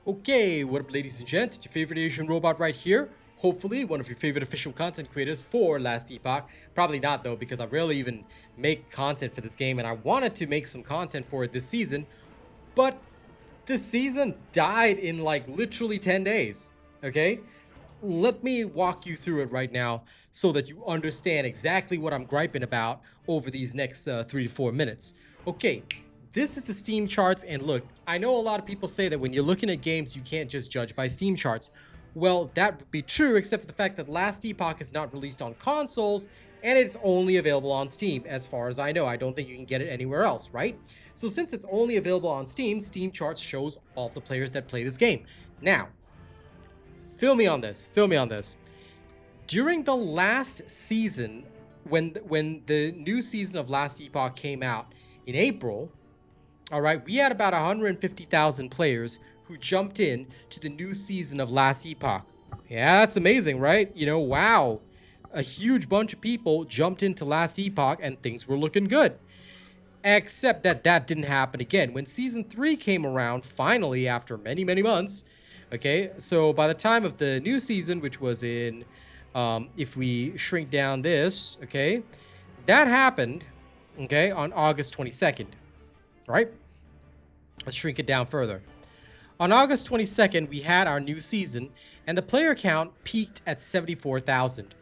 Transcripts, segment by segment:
Okay, what up ladies and gents, it's your favorite Asian robot right here. Hopefully one of your favorite official content creators for Last Epoch. Probably not though, because I rarely even make content for this game and I wanted to make some content for it this season, but the season died in like literally 10 days, okay? Let me walk you through it right now so that you understand exactly what I'm griping about over these next 3 to 4 minutes. Okay, this is the Steam charts, and look, I know a lot of people say that when you're looking at games, you can't just judge by Steam charts. Well, that would be true, except for the fact that Last Epoch is not released on consoles, and it's only available on Steam, as far as I know. I don't think you can get it anywhere else, right? So since it's only available on Steam, Steam charts shows all of the players that play this game. Now, feel me on this. Feel me on this. During the last season, when the new season of Last Epoch came out in April, all right, we had about 150,000 players who jumped in to the new season of Last Epoch. Yeah, that's amazing, right? You know, wow. A huge bunch of people jumped into Last Epoch and things were looking good. Except that that didn't happen again. When Season 3 came around, finally, after many, many months, okay, so by the time of the new season, which was in, if we shrink down this, okay, that happened, okay, on August 22nd, right? Let's shrink it down further. On August 22nd, we had our new season, and the player count peaked at 74,000.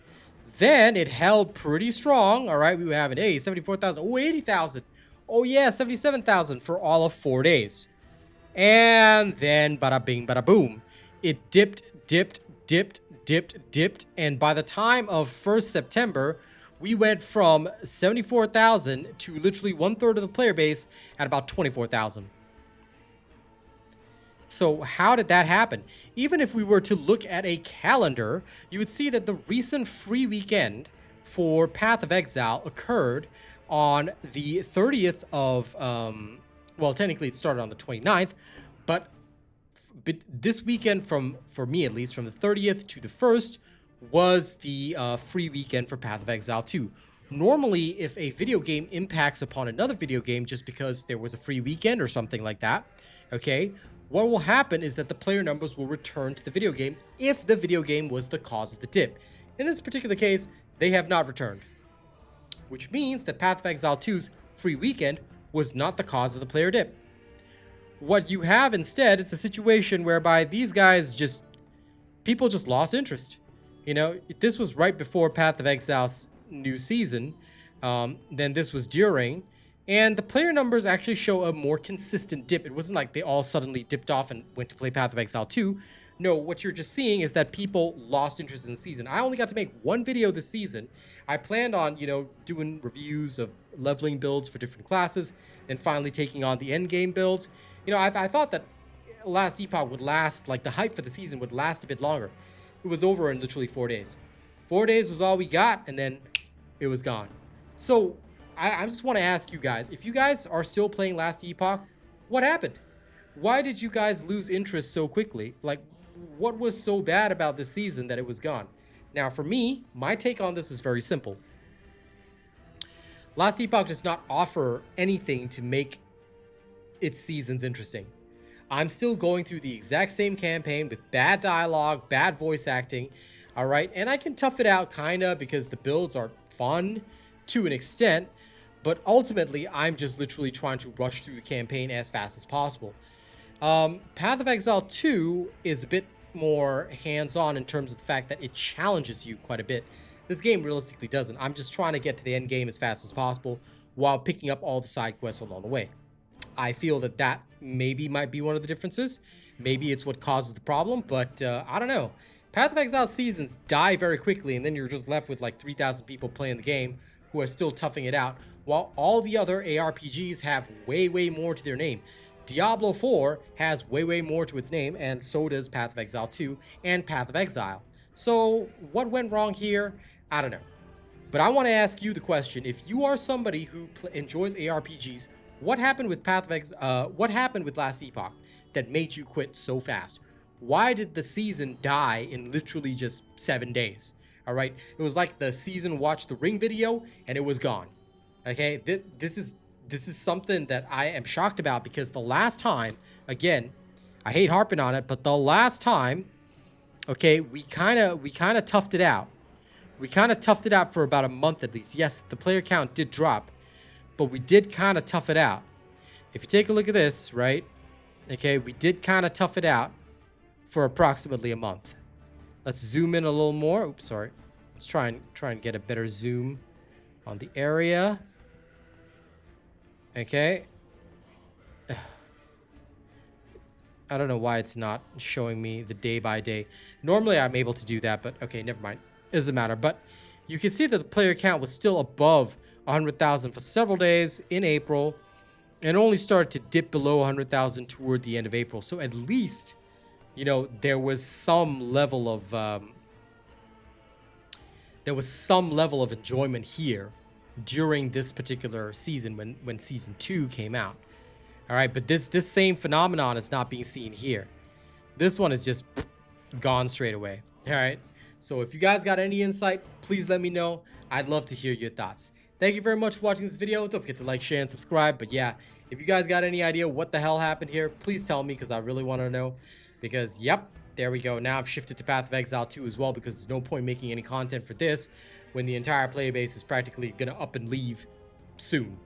Then it held pretty strong, all right? We were having, hey, 74,000, oh, 80,000. Oh, yeah, 77,000 for all of 4 days. And then, bada bing, bada boom. It dipped, and by the time of 1st September, we went from 74,000 to literally 1/3 of the player base at about 24,000. So how did that happen? Even if we were to look at a calendar, you would see that the recent free weekend for Path of Exile occurred on the 30th of, well, technically it started on the 29th, but this weekend, for me at least, from the 30th to the 1st, was the free weekend for Path of Exile 2. Normally, if a video game impacts upon another video game just because there was a free weekend or something like that, okay, what will happen is that the player numbers will return to the video game if the video game was the cause of the dip. In this particular case, they have not returned, which means that Path of Exile 2's free weekend was not the cause of the player dip. What you have instead is a situation whereby these guys people just lost interest. You know, this was right before Path of Exile's new season, then this was during, and the player numbers actually show a more consistent dip. It wasn't like they all suddenly dipped off and went to play Path of Exile 2. No, what you're just seeing is that people lost interest in the season. I only got to make one video this season. I planned on, you know, doing reviews of leveling builds for different classes and finally taking on the end game builds. You know, I thought that Last Epoch would last, like the hype for the season would last a bit longer. It was over in literally 4 days. 4 days was all we got, and then it was gone. So I just want to ask you guys, if you guys are still playing Last Epoch, what happened? Why did you guys lose interest so quickly? Like, what was so bad about this season that it was gone? Now, for me, my take on this is very simple. Last Epoch does not offer anything to make its seasons interesting. I'm still going through the exact same campaign with bad dialogue, bad voice acting, all right? And I can tough it out kinda because the builds are fun to an extent, but ultimately, I'm just literally trying to rush through the campaign as fast as possible. Path of Exile 2 is a bit more hands-on in terms of the fact that it challenges you quite a bit. This game realistically doesn't. I'm just trying to get to the end game as fast as possible while picking up all the side quests along the way. I feel that that maybe might be one of the differences. Maybe it's what causes the problem, but I don't know. Path of Exile seasons die very quickly, and then you're just left with like 3,000 people playing the game who are still toughing it out, while all the other ARPGs have way, way more to their name. Diablo 4 has way, way more to its name, and so does Path of Exile 2 and Path of Exile. So what went wrong here? I don't know. But I want to ask you the question: if you are somebody who enjoys ARPGs, what happened with what happened with Last Epoch that made you quit so fast? Why did the season die in literally just 7 days? All right, it was like the season watched the Ring video and it was gone. Okay, this is something that I am shocked about, because the last time, again, I hate harping on it, but the last time, okay, we kind of toughed it out. We kind of toughed it out for about a month at least. Yes, the player count did drop, but we did kind of tough it out. If you take a look at this, right? Okay, we did kind of tough it out for approximately a month. Let's zoom in a little more. Oops, sorry. Let's try and get a better zoom on the area. Okay. I don't know why it's not showing me the day by day. Normally I'm able to do that, but okay, never mind. It doesn't matter. But you can see that the player count was still above 100,000 for several days in April, and only started to dip below 100,000 toward the end of April. So at least, you know, there was some level of enjoyment here during this particular season when season 2 came out. All right, but this same phenomenon is not being seen here. This one is just gone straight away. All right, so if you guys got any insight, please let me know. I'd love to hear your thoughts. Thank you very much for watching this video. Don't forget to like, share, and subscribe. But yeah, if you guys got any idea what the hell happened here, please tell me, because I really want to know. Because, yep, there we go. Now I've shifted to Path of Exile 2 as well, because there's no point making any content for this when the entire player base is practically going to up and leave soon.